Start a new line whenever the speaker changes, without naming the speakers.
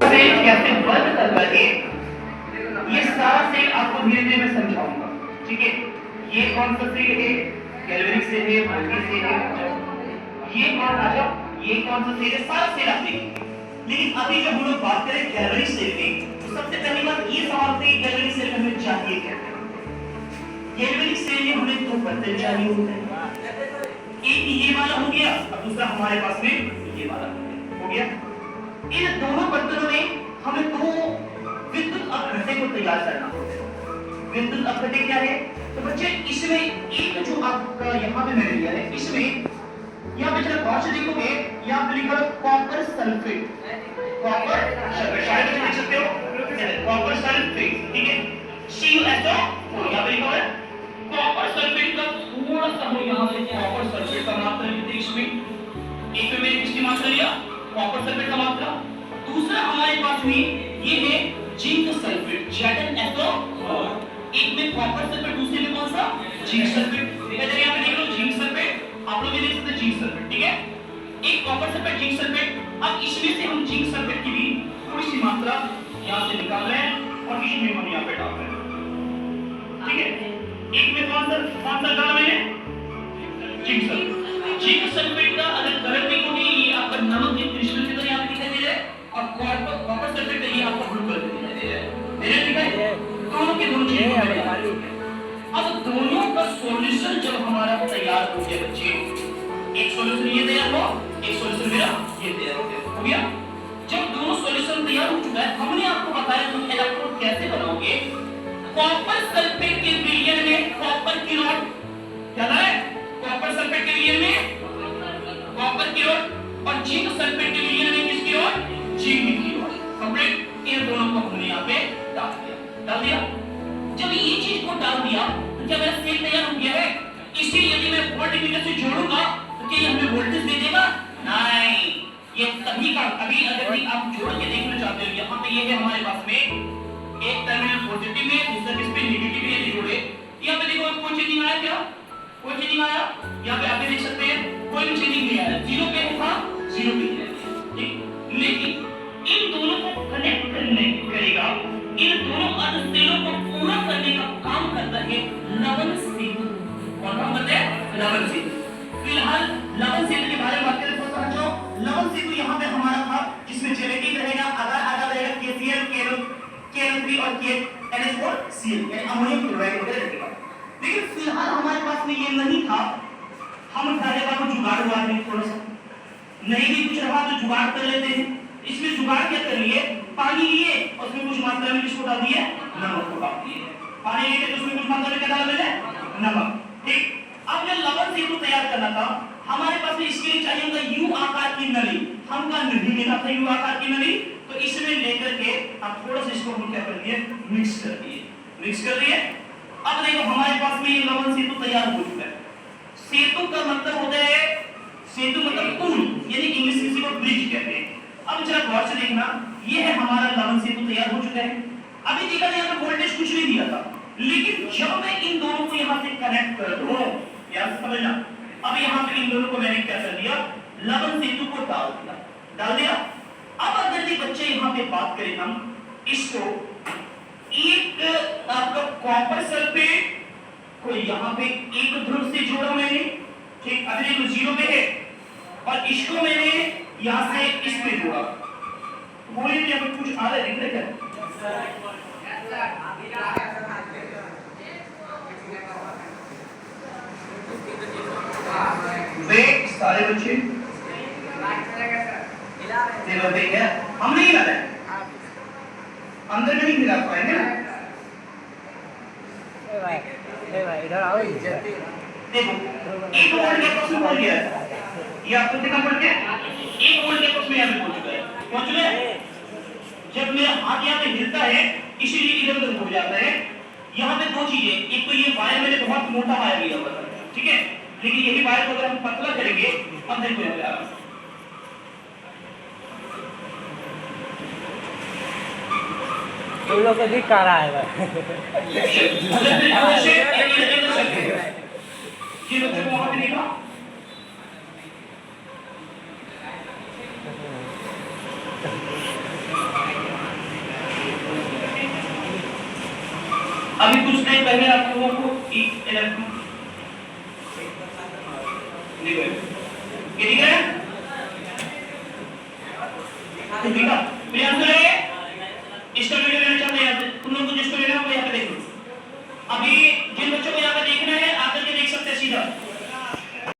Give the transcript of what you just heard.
Cell कैसे work करता है ये सारा सेल आपको धीरे धीरे मैं समझाऊंगा, ठीक है। ये कौन सा सेल है? गैल्वेनिक सेल है, मल्टी सेल है। ये कौन आ जाओ, ये कौन सा सेल है? सारा सेल आप देखेंगे। लेकिन अभी जब हम लोग बात करें गैल्वेनिक सेल की, तो सबसे पहली बात ये सवाल है कि गैल्वेनिक सेल हमें चाहिए क्या? गैल्वेनिक सेल में हमें दो बर्तन चाहिए होते हैं। एक ये वाला हो गया और दूसरा हमारे पास में ये वाला हो गया। इन दोनों बर्तनों में हमें दो विद्युत अपघटक को तैयार करना होता है। विद्युत अपघटक क्या है? तो बच्चे इसमें एक जो आपका यहाँ पे मैंने लिया है, इसमें यहाँ पे जरा गौर से देखोगे, यहाँ पे लिखा है कॉपर सल्फेट। कॉपर सल्फेट शायद आप देख सकते हो, कॉपर सल्फेट, ठीक है। CuSO यहाँ पे लिखा है कॉपर सल्फेट का थोड़ा सा हो यहाँ पे कॉपर सल्फेट का मात्रा लिखते इसमें। एक में मैंने किसकी मात्रा लिया? कॉपर सल्फेट का मात्रा। दूसरा हमारे पास में ये है जिंक सल्फेट, ZnSO। एक में कॉपर सल्फेट, दूसरे में कौन सा? Zinc sulphate. इधर यहाँ पे देख लो जिंक सल्फेट, आप लोग ये देख सकते हैं जिंक सल्फेट, ठीक है। एक कॉपर सल्फेट, जिंक सल्फेट। अब इसमें से हम जिंक सल्फेट की भी थोड़ी सी मात्रा यहाँ से निकाल रहे हैं और इसमें हम यहाँ पे डाल रहे हैं, ठीक है। एक में कौन सा डाला मैंने? Zinc sulphate. जिंक सल्फेट का अगर कलर देखोगे ये आपका नमक के क्रिस्टल की तरह यहाँ पे दिखाई दे रहा है, और कॉपर सल्फेट का ये आपको ब्लू कलर दिखाई दे रहा है। मेरे दिखाई दोनों के दोनों चीजें। अब दोनों का सॉल्यूशन जब हमारा तैयार हो गया बच्चे, एक सॉल्यूशन ये तैयार हो, एक सॉल्यूशन मेरा ये तैयार हो गया। जब दोनों सॉल्यूशन तैयार हो चुका है, हमने आपको बताया तुम इलेक्ट्रोड कैसे बनाओगे। कॉपर सल्फेट के विलयन में कॉपर की रॉड क्या है? कॉपर सल्फेट के विलयन में कॉपर की रॉड और जिंक सल्फेट के विलयन में किसकी रॉड? जिंक की रॉड। कंप्लीट। इन दोनों को हमने यहाँ पे डाल दिया। जब ये चीज को डाल दिया तो क्या मेरा सेल तैयार हो गया है? इसे यदि मैं वोल्टमीटर से जोड़ूंगा तो क्या ये हमें वोल्टेज दे देगा? नहीं, ये तभी का अभी अगर आप जोड़ के देखना चाहते हो, यहाँ पे ये है हमारे पास में एक टर्मिनल पॉजिटिव में, दूसरा किस पे? नेगेटिव में जोड़े। यहाँ पे देखो कोई चेंजिंग आया क्या? कोई चेंजिंग आया? यहाँ पे आप देख सकते हैं कोई भी चेंजिंग नहीं आया। जीरो पे था, जीरो पे है, ठीक। लेकिन इन दोनों को कनेक्ट करने करेगा, इन दोनों अर्ध सेलों को पूरा करने का काम करता है लवण सेतु। कौन काम करता है? लवण सेतु। फिलहाल लवण सेतु के बारे में बात करें तो समझो, लवण सेतु यहाँ पे हमारा था जिसमें जेनेटिक रहेगा, आधा रहेगा KCl, KN3 और NH4Cl, यानी अमोनियम क्लोराइड वगैरह रहेगा। लेकिन फिलहाल हमारे पास में ये नहीं था, हम पहले बार को जुगाड़ हुआ है, थोड़ा सा नहीं भी कुछ रहा तो जुगाड़ कर लेते हैं। इसमें जुगाड़ क्या कर लिए? पानी लिए और उसमें कुछ मात्रा में किसको डाल दिए? नमक को डाल दिए। पानी लिए तो उसमें कुछ मात्रा में क्या डाल दिए? नमक, ठीक। अब जब लवण सेतु तैयार करना था, हमारे पास इसके लिए चाहिए होगा U आकार की नली। हमका नहीं मिला था U आकार की नली, तो इसमें लेकर के आप थोड़ा सा इसको हम क्या कर दिए? मिक्स कर दिए। अब देखो हमारे पास में ये लवण सेतु तैयार हो चुका है। सेतु का मतलब होता है, सेतु मतलब पुल, यानी इंग्लिश में इसको ब्रिज कहते हैं। अब जरा गौर से देखना, ये है हमारा लवण सेतु तैयार हो चुका है। अभी देखा जाए यहाँ पे वोल्टेज कुछ नहीं दिया था, लेकिन जब मैं इन दोनों को यहाँ से कनेक्ट कर दूं, याद समझना, अब यहाँ पे इन दोनों को मैंने क्या कर दिया? लवण सेतु को डाल दिया। अब अगर ये बच्चे यहाँ पे बात करें हम इसको, एक आपका कॉपर सल्फेट को यहाँ पे एक ध्रुव से जोड़ा मैंने, ठीक। अभी देखो जीरो पे है और इसको मैंने यहाँ से इस पे जोड़ा। बोलिए कि अभी कुछ आ रहा है, दिख रहा है क्या? सारे बच्चे हम नहीं लगा अंदर में नहीं मिला पाएंगे ना।
इधर आओ।
देखो एक वोल्ट के पास में पहुंच गया है, ये आपको कितना पड़ गया? एक वोल्ट के पास में यहाँ पे पहुंच चुका है। जब मेरा हाथ यहाँ पे हिलता है इसीलिए इधर उधर हो जाता है। यहाँ पे दो चीजें, एक तो ये वायर मैंने बहुत मोटा वायर लिया हुआ था, ठीक है, लेकिन यही वायर को अगर हम पतला करेंगे, अब देखो यहाँ पे आ रहा है,
तुम लोग को दिख रहा है
ये बच्चों को वहां पे देखा, अभी कुछ टाइम पहले आप लोगों को इलेक्ट्रॉन ये दिख रहा है? दिखा प्रियांशु